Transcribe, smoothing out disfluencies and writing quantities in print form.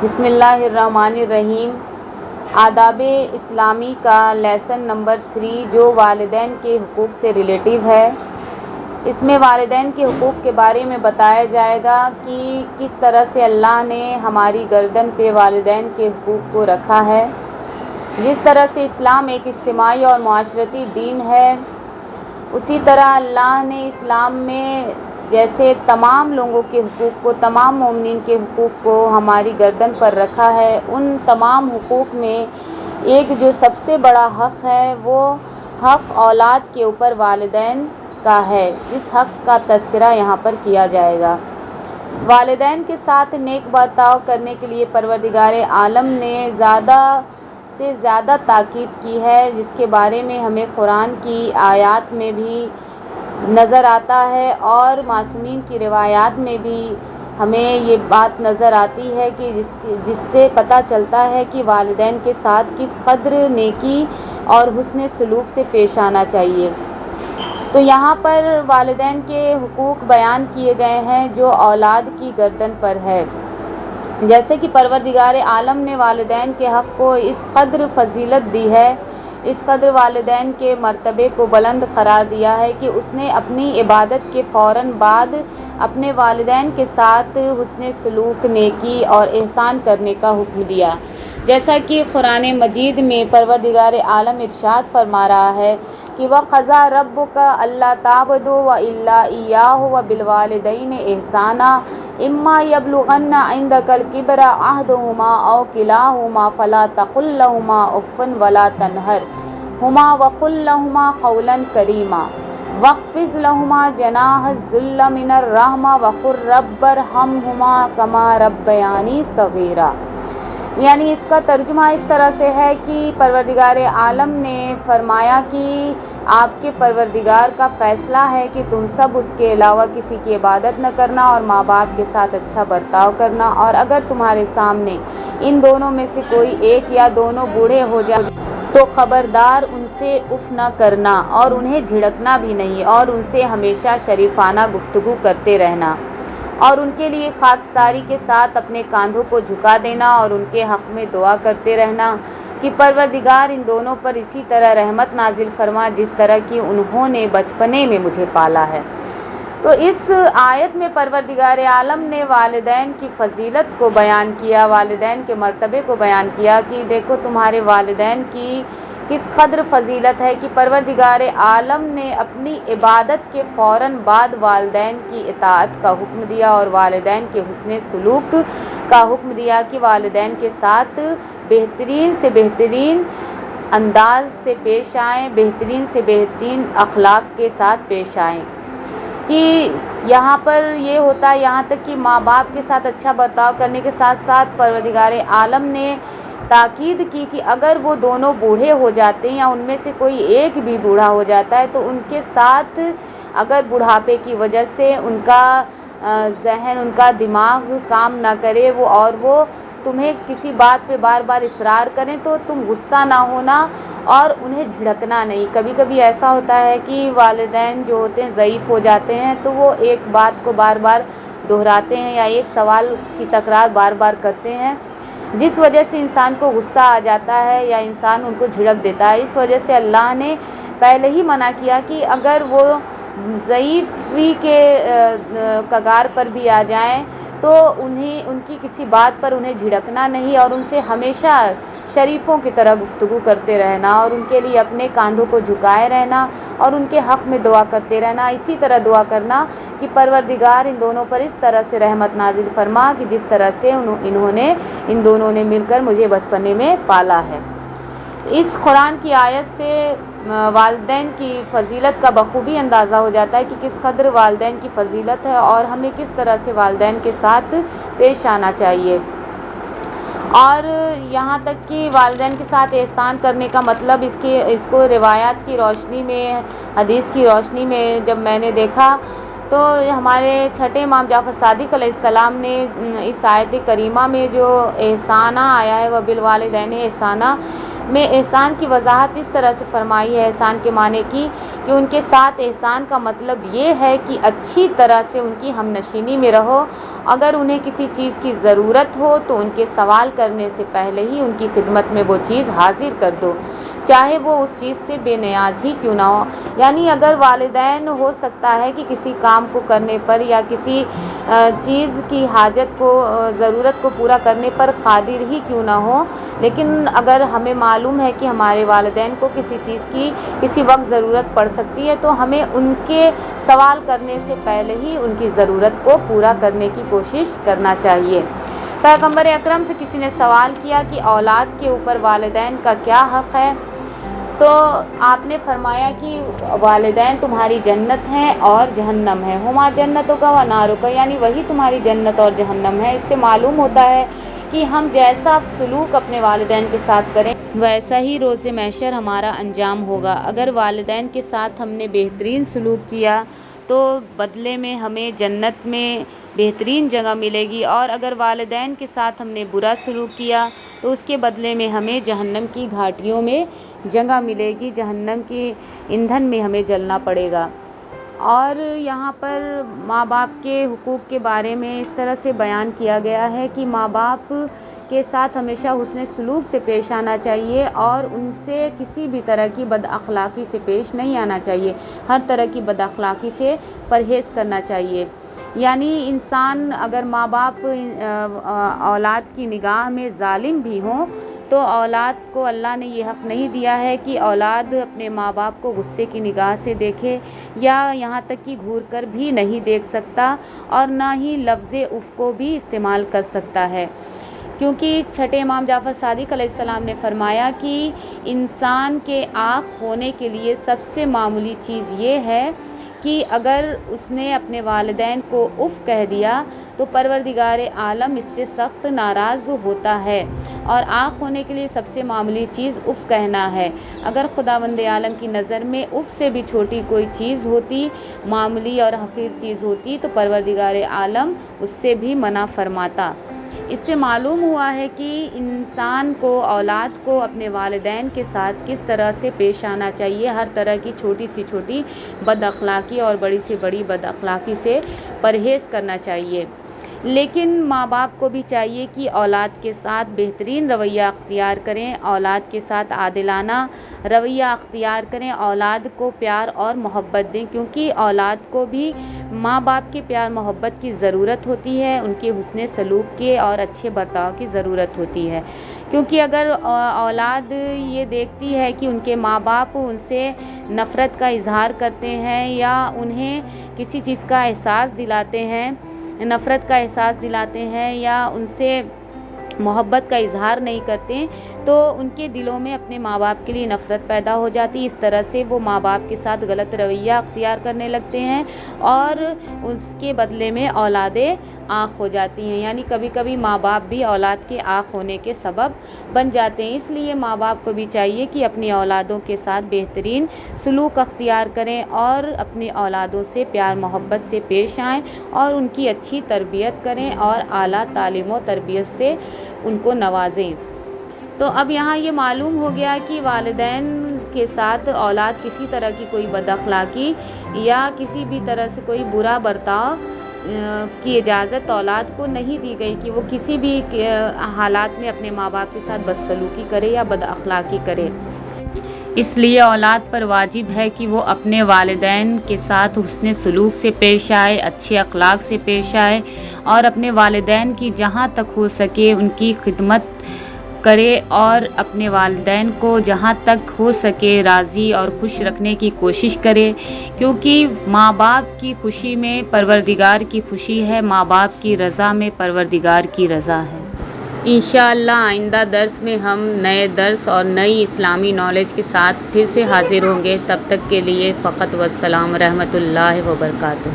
بسم اللہ الرحمن الرحیم۔ آداب اسلامی کا لیسن نمبر 3 جو والدین کے حقوق سے ریلیٹیو ہے۔ اس میں والدین کے حقوق کے بارے میں بتایا جائے گا کہ کس طرح سے اللہ نے ہماری گردن پہ والدین کے حقوق کو رکھا ہے۔ جس طرح سے اسلام ایک اجتماعی اور معاشرتی دین ہے، اسی طرح اللہ نے اسلام میں جیسے تمام لوگوں کے حقوق کو، تمام مومنین کے حقوق کو ہماری گردن پر رکھا ہے۔ ان تمام حقوق میں ایک جو سب سے بڑا حق ہے وہ حق اولاد کے اوپر والدین کا ہے، جس حق کا تذکرہ یہاں پر کیا جائے گا۔ والدین کے ساتھ نیک برتاؤ کرنے کے لیے پروردگار عالم نے زیادہ سے زیادہ تاکید کی ہے، جس کے بارے میں ہمیں قرآن کی آیات میں بھی نظر آتا ہے اور معصومین کی روایات میں بھی ہمیں یہ بات نظر آتی ہے کہ جس سے پتہ چلتا ہے کہ والدین کے ساتھ کس قدر نیکی اور حسن سلوک سے پیش آنا چاہیے۔ تو یہاں پر والدین کے حقوق بیان کیے گئے ہیں جو اولاد کی گردن پر ہے۔ جیسے کہ پروردگار عالم نے والدین کے حق کو اس قدر فضیلت دی ہے، اس قدر والدین کے مرتبے کو بلند قرار دیا ہے کہ اس نے اپنی عبادت کے فوراً بعد اپنے والدین کے ساتھ حسن سلوک، نیکی اور احسان کرنے کا حکم دیا۔ جیسا کہ قرآن مجید میں پروردگار عالم ارشاد فرما رہا ہے کہ وَقَضَىٰ رَبُّكَ أَلَّا تَعْبُدُوا إِلَّا إِيَّاهُ وَبِالْوَالِدَيْنِ إِحْسَانًا إِمَّا يَبْلُغَنَّ عِندَكَ الْكِبَرَ أَحَدُهُمَا أَوْ كِلَاهُمَا فَلَا تَقُل لَّهُمَا أُفٍّ وَلَا تَنْهَرْهُمَا وَقُل لَّهُمَا قَوْلًا كَرِيمًا وَاخْفِضْ لَهُمَا جَنَاحَ الذُّلِّ مِنَ الرَّحْمَةِ وَقُل رَّبِّ ارْحَمْهُمَا كَمَا رَبَّيَانِي صَغِيرًا۔ یعنی اس کا ترجمہ اس طرح سے ہے کہ پروردگار عالم نے فرمایا کہ آپ کے پروردگار کا فیصلہ ہے کہ تم سب اس کے علاوہ کسی کی عبادت نہ کرنا اور ماں باپ کے ساتھ اچھا برتاؤ کرنا، اور اگر تمہارے سامنے ان دونوں میں سے کوئی ایک یا دونوں بوڑھے ہو جائے تو خبردار ان سے اف نہ کرنا اور انہیں جھڑکنا بھی نہیں، اور ان سے ہمیشہ شریفانہ گفتگو کرتے رہنا، اور ان کے لیے خاکساری کے ساتھ اپنے کاندھوں کو جھکا دینا اور ان کے حق میں دعا کرتے رہنا کہ پروردگار ان دونوں پر اسی طرح رحمت نازل فرما جس طرح کی انہوں نے بچپنے میں مجھے پالا ہے۔ تو اس آیت میں پروردگار عالم نے والدین کی فضیلت کو بیان کیا، والدین کے مرتبے کو بیان کیا کہ دیکھو تمہارے والدین کی کس قدر فضیلت ہے کہ پروردگار عالم نے اپنی عبادت کے فوراً بعد والدین کی اطاعت کا حکم دیا اور والدین کے حسن سلوک کا حکم دیا کہ والدین کے ساتھ بہترین سے بہترین انداز سے پیش آئیں، بہترین سے بہترین اخلاق کے ساتھ پیش آئیں۔ کہ یہاں پر یہ ہوتا ہے، یہاں تک کہ ماں باپ کے ساتھ اچھا برتاؤ کرنے کے ساتھ ساتھ پروردگار عالم نے تاکید کی کہ اگر وہ دونوں بوڑھے ہو جاتے ہیں یا ان میں سے کوئی ایک بھی بوڑھا ہو جاتا ہے تو ان کے ساتھ اگر بڑھاپے کی وجہ سے ان کا ذہن، ان کا دماغ کام نہ کرے اور وہ تمہیں کسی بات پہ بار بار اصرار کریں تو تم غصہ نہ ہونا اور انہیں جھڑکنا نہیں۔ کبھی کبھی ایسا ہوتا ہے کہ والدین جو ہوتے ہیں ضعیف ہو جاتے ہیں تو وہ ایک بات کو بار بار دہراتے ہیں یا ایک سوال کی تکرار بار بار کرتے ہیں، جس وجہ سے انسان کو غصہ آ جاتا ہے یا انسان ان کو جھڑک دیتا ہے۔ اس وجہ سے اللہ نے پہلے ہی منع کیا کہ اگر وہ ضعیفی کے کگار پر بھی آ جائیں تو ان کی کسی بات پر انہیں جھڑکنا نہیں اور ان سے ہمیشہ شریفوں کی طرح گفتگو کرتے رہنا اور ان کے لیے اپنے کاندھوں کو جھکائے رہنا اور ان کے حق میں دعا کرتے رہنا۔ اسی طرح دعا کرنا کہ پروردگار ان دونوں پر اس طرح سے رحمت نازل فرما کہ جس طرح سے ان دونوں نے مل کر مجھے بچپنے میں پالا ہے۔ اس قرآن کی آیت سے والدین کی فضیلت کا بخوبی اندازہ ہو جاتا ہے کہ کس قدر والدین کی فضیلت ہے اور ہمیں کس طرح سے والدین کے ساتھ پیش آنا چاہیے۔ اور یہاں تک کہ والدین کے ساتھ احسان کرنے کا مطلب اس کو روایات کی روشنی میں، حدیث کی روشنی میں جب میں نے دیکھا تو ہمارے چھٹے امام جعفر صادق علیہ السلام نے اس آیت کریمہ میں جو احسانہ آیا ہے وبالوالدین احسانہ میں احسان کی وضاحت اس طرح سے فرمائی ہے، احسان کے معنی کی کہ ان کے ساتھ احسان کا مطلب یہ ہے کہ اچھی طرح سے ان کی ہم نشینی میں رہو اگر انہیں کسی چیز کی ضرورت ہو تو ان کے سوال کرنے سے پہلے ہی ان کی خدمت میں وہ چیز حاضر کر دو، چاہے وہ اس چیز سے بے نیاز ہی کیوں نہ ہو۔ یعنی اگر والدین ہو سکتا ہے کہ کسی کام کو کرنے پر یا کسی چیز کی حاجت کو ضرورت کو پورا کرنے پر قادر ہی کیوں نہ ہو، لیکن اگر ہمیں معلوم ہے کہ ہمارے والدین کو کسی چیز کی کسی وقت ضرورت پڑ سکتی ہے تو ہمیں ان کے سوال کرنے سے پہلے ہی ان کی ضرورت کو پورا کرنے کی کوشش کرنا چاہیے۔ پیغمبر اکرم سے کسی نے سوال کیا کہ اولاد کے اوپر والدین کا کیا حق ہے، تو آپ نے فرمایا کہ والدین تمہاری جنت ہیں اور جہنم ہے، ہما جنتوں کا و ناروں کا، یعنی وہی تمہاری جنت اور جہنم ہے۔ اس سے معلوم ہوتا ہے کہ ہم جیسا سلوک اپنے والدین کے ساتھ کریں ویسا ہی روز محشر ہمارا انجام ہوگا۔ اگر والدین کے ساتھ ہم نے بہترین سلوک کیا تو بدلے میں ہمیں جنت میں بہترین جگہ ملے گی، اور اگر والدین کے ساتھ ہم نے برا سلوک کیا تو اس کے بدلے میں ہمیں جہنم کی گھاٹیوں میں جگہ ملے گی، جہنم کی ایندھن میں ہمیں جلنا پڑے گا۔ اور یہاں پر ماں باپ کے حقوق کے بارے میں اس طرح سے بیان کیا گیا ہے کہ ماں باپ کے ساتھ ہمیشہ حسن سلوک سے پیش آنا چاہیے اور ان سے کسی بھی طرح کی بد اخلاقی سے پیش نہیں آنا چاہیے، ہر طرح کی بد اخلاقی سے پرہیز کرنا چاہیے۔ یعنی انسان اگر ماں باپ اولاد کی نگاہ میں ظالم بھی ہوں تو اولاد کو اللہ نے یہ حق نہیں دیا ہے کہ اولاد اپنے ماں باپ کو غصے کی نگاہ سے دیکھے، یا یہاں تک کہ گھور کر بھی نہیں دیکھ سکتا، اور نہ ہی لفظ اف کو بھی استعمال کر سکتا ہے، کیونکہ چھٹے امام جعفر صادق علیہ السلام نے فرمایا کہ انسان کے آنکھ ہونے کے لیے سب سے معمولی چیز یہ ہے کہ اگر اس نے اپنے والدین کو اف کہہ دیا تو پروردگار عالم اس سے سخت ناراض ہوتا ہے، اور آنکھ ہونے کے لیے سب سے معمولی چیز اف کہنا ہے۔ اگر خداوند عالم کی نظر میں اف سے بھی چھوٹی کوئی چیز ہوتی، معمولی اور حقیر چیز ہوتی، تو پروردگار عالم اس سے بھی منع فرماتا۔ اس سے معلوم ہوا ہے کہ انسان کو اولاد کو اپنے والدین کے ساتھ کس طرح سے پیش آنا چاہیے، ہر طرح کی چھوٹی سی چھوٹی بد اخلاقی اور بڑی سے بڑی بد اخلاقی سے پرہیز کرنا چاہیے۔ لیکن ماں باپ کو بھی چاہیے کہ اولاد کے ساتھ بہترین رویہ اختیار کریں، اولاد کے ساتھ عادلانہ رویہ اختیار کریں، اولاد کو پیار اور محبت دیں، کیونکہ اولاد کو بھی ماں باپ کے پیار محبت کی ضرورت ہوتی ہے، ان کے حسن سلوک کے اور اچھے برتاؤ کی ضرورت ہوتی ہے۔ کیونکہ اگر اولاد یہ دیکھتی ہے کہ ان کے ماں باپ ان سے نفرت کا اظہار کرتے ہیں یا انہیں کسی چیز کا احساس دلاتے ہیں، نفرت کا احساس دلاتے ہیں یا ان سے محبت کا اظہار نہیں کرتے، تو ان کے دلوں میں اپنے ماں باپ کے لیے نفرت پیدا ہو جاتی۔ اس طرح سے وہ ماں باپ کے ساتھ غلط رویہ اختیار کرنے لگتے ہیں اور اس کے بدلے میں اولادیں آنکھ ہو جاتی ہیں، یعنی کبھی کبھی ماں باپ بھی اولاد کے آنکھ ہونے کے سبب بن جاتے ہیں۔ اس لیے ماں باپ کو بھی چاہیے کہ اپنی اولادوں کے ساتھ بہترین سلوک اختیار کریں اور اپنی اولادوں سے پیار محبت سے پیش آئیں اور ان کی اچھی تربیت کریں اور اعلیٰ تعلیم و تربیت سے ان کو نوازیں۔ تو اب یہاں یہ معلوم ہو گیا کہ والدین کے ساتھ اولاد کسی طرح کی کوئی بد اخلاقی یا کسی بھی طرح سے کوئی برا برتاؤ کی اجازت اولاد کو نہیں دی گئی کہ وہ کسی بھی حالات میں اپنے ماں باپ کے ساتھ بدسلوکی کرے یا بد اخلاقی کرے۔ اس لیے اولاد پر واجب ہے کہ وہ اپنے والدین کے ساتھ حسن سلوک سے پیش آئے، اچھے اخلاق سے پیش آئے اور اپنے والدین کی جہاں تک ہو سکے ان کی خدمت کرے اور اپنے والدین کو جہاں تک ہو سکے راضی اور خوش رکھنے کی کوشش کرے، کیونکہ ماں باپ کی خوشی میں پروردگار کی خوشی ہے، ماں باپ کی رضا میں پروردگار کی رضا ہے۔ انشاءاللہ آئندہ درس میں ہم نئے درس اور نئی اسلامی نالج کے ساتھ پھر سے حاضر ہوں گے۔ تب تک کے لیے فقط والسلام ورحمۃ اللہ وبرکاتہ۔